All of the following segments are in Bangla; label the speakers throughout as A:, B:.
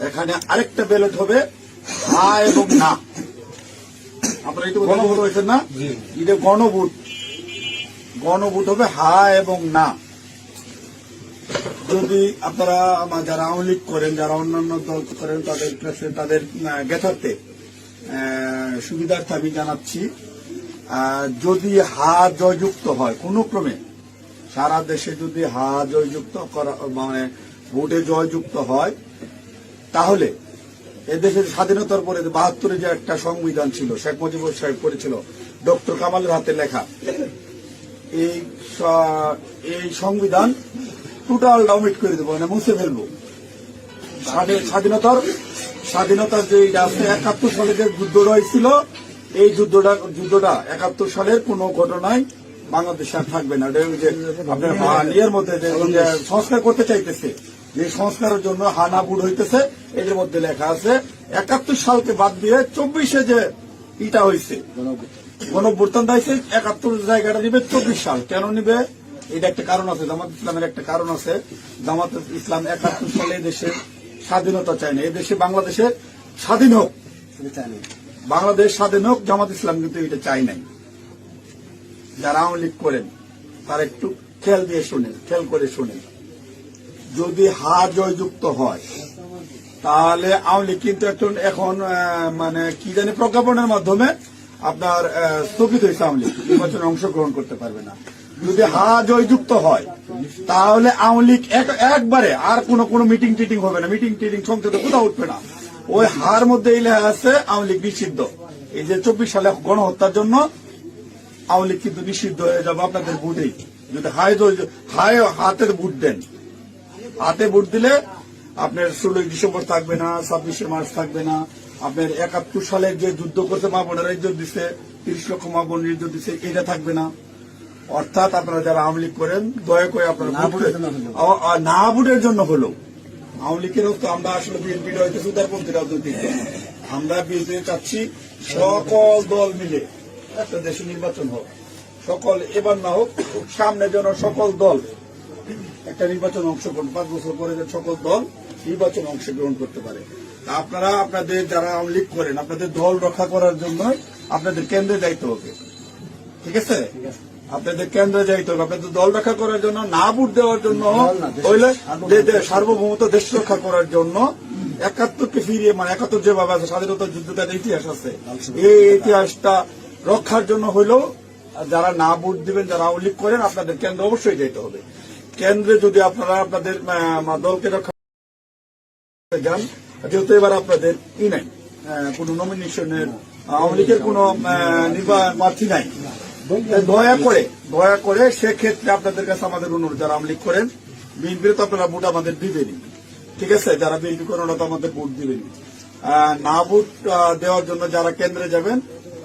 A: এখানে আরেকটা ব্যালট হবে হা এবং না। আপনারা একটু গণভোট হয়েছেন না, এটা গণভোট। গণভোট হবে হা এবং না। যদি আপনারা যারা আওয়ামী লীগ করেন, যারা অন্যান্য দল করেন, তাদের কাছে তাদের জ্ঞাতার্থে সুবিধার্থে আমি জানাচ্ছি, যদি হা জয়যুক্ত হয় কোনো ক্রমে, সারা দেশে যদি হা জয়যুক্ত করা মানে ভোটে জয়যুক্ত হয়, তাহলে এদেশের স্বাধীনতার পরে ৭২-এ যে একটা সংবিধান ছিল, শেখ মুজিবুর সাহেব করেছিল, ডক্টর কামালের হাতে লেখা, এই সংবিধান টোটাল ডাউমিট করে দেবো, মানে মুছে ফেলবো। স্বাধীনতার যে আছে ৭১ সালে যে যুদ্ধটা হয়েছিল, এই যুদ্ধটা ৭১ সালের কোন ঘটনায় বাংলাদেশে আর থাকবে না। আপনার ইয়ের মধ্যে যে সংস্কার করতে চাইতেছে, যে সংস্কারের জন্য হানা বুট হইতেছে, এদের মধ্যে লেখা আছে ৭১ সালকে বাদ দিয়ে ২৪-এ যে ইটা হয়েছে, গণঅভ্যুত্থানটা হয়েছে, ৭১ জায়গাটা নিবে ২৪ সাল। কেন নিবে? এটা একটা কারণ আছে, জামাত ইসলামের একটা কারণ আছে। জামাত ইসলাম ৭১ সালে দেশের স্বাধীনতা চায় না, এদেশে বাংলাদেশের স্বাধীন হোক, বাংলাদেশ স্বাধীন হোক, জামাত ইসলাম কিন্তু এটা চাই নাই। যারা আওয়ামী লীগ করেন তারা একটু খেয়াল করে শোনেন। যদি হা জয়যুক্ত হয়, তাহলে আওয়ামী লীগ কিন্তু এখন মানে কি জানি প্রজ্ঞাপনের মাধ্যমে আপনার স্থগিত হয়েছে, আওয়ামী লীগ নির্বাচনে অংশগ্রহণ করতে পারবে না। যদি হা জয়যুক্ত হয়, তাহলে আওয়ামী লীগ একবারে আর কোনো মিটিং টিটিং হবে না, মিটিং টিটিং সংসদে কোথাও উঠবে না। ওই হার মধ্যে এই লেখা আছে আওয়ামী লীগ নিষিদ্ধ। এই যে ২৪ সালে গণহত্যার জন্য আওয়ামী লীগ কিন্তু নিষিদ্ধ হয়ে যাবে আপনাদের ভোটেই। যদি হাতে ভোট দেন, হাতে ভোট দিলে আপনার ১৬ ডিসেম্বর থাকবে না, ২৬শে মার্চ থাকবে না, আপনার ৭১ সালের যে যুদ্ধ করতে মা বোনেরা ইজ্জত দিচ্ছে, ৩০ লক্ষ মা বোনের ইজ্জত দিচ্ছে, এটা থাকবে না। অর্থাৎ আপনারা যারা আওয়ামী লীগ করেন, দয়া করে আপনারা না ভোটের জন্য হলো, আওয়ামী লীগের তো আমরা আসলে বিএনপি হইতে সুদারপন্থী রাজনৈতিক দল, আমরা বিএনপি চাচ্ছি সকল দল মিলে একটা দেশে নির্বাচন হোক, সকল এবার না হোক, সামনে যেন সকল দল একটা নির্বাচন অংশগ্রহণ, ৫ বছর পরে যেন সকল দল নির্বাচন অংশগ্রহণ করতে পারে। আপনারা আপনাদের যারা আওয়ামী লীগ করেন, আপনাদের দল রক্ষা করার জন্য আপনাদের কেন্দ্রে যাইতে হবে, ঠিক আছে? আপনাদের কেন্দ্রে যাইতে হবে, আপনাদের দল রক্ষা করার জন্য, না ভোট দেওয়ার জন্য, হইলে সার্বভৌমত্ব দেশ রক্ষা করার জন্য, ৭১কে ফিরিয়ে, মানে ৭১ যেভাবে আছে স্বাধীনতার যুদ্ধটার ইতিহাস আছে, এই ইতিহাসটা রক্ষার জন্য হইলেও যারা না ভোট দিবেন, যারা আওয়ামী লীগ করেন, আপনাদের কেন্দ্রে অবশ্যই যেতে হবে। কেন্দ্রে যদি আপনারা আপনাদের দলকে রক্ষা যান, যেহেতু এবার আপনাদের নাই, কোন নমিনেশনের আওয়ামী লীগের কোন প্রার্থী নাই, দয়া করে সেক্ষেত্রে আপনাদের কাছে আমাদের অনুরোধ, যারা আওয়ামী লীগ করেন, বিএনপির তো আপনারা ভোট আমাদের দিবেনই, ঠিক আছে? যারা বিএনপি করেন ওরা তো আমাদের ভোট দিবেনই। না ভোট দেওয়ার জন্য যারা কেন্দ্রে যাবেন,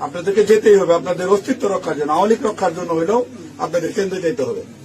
A: আপনাদেরকে যেতেই হবে, আপনাদের অস্তিত্ব রক্ষার জন্য, আওয়ামী লীগ রক্ষার জন্য হলেও আপনাদের কেন্দ্রে যেতে হবে।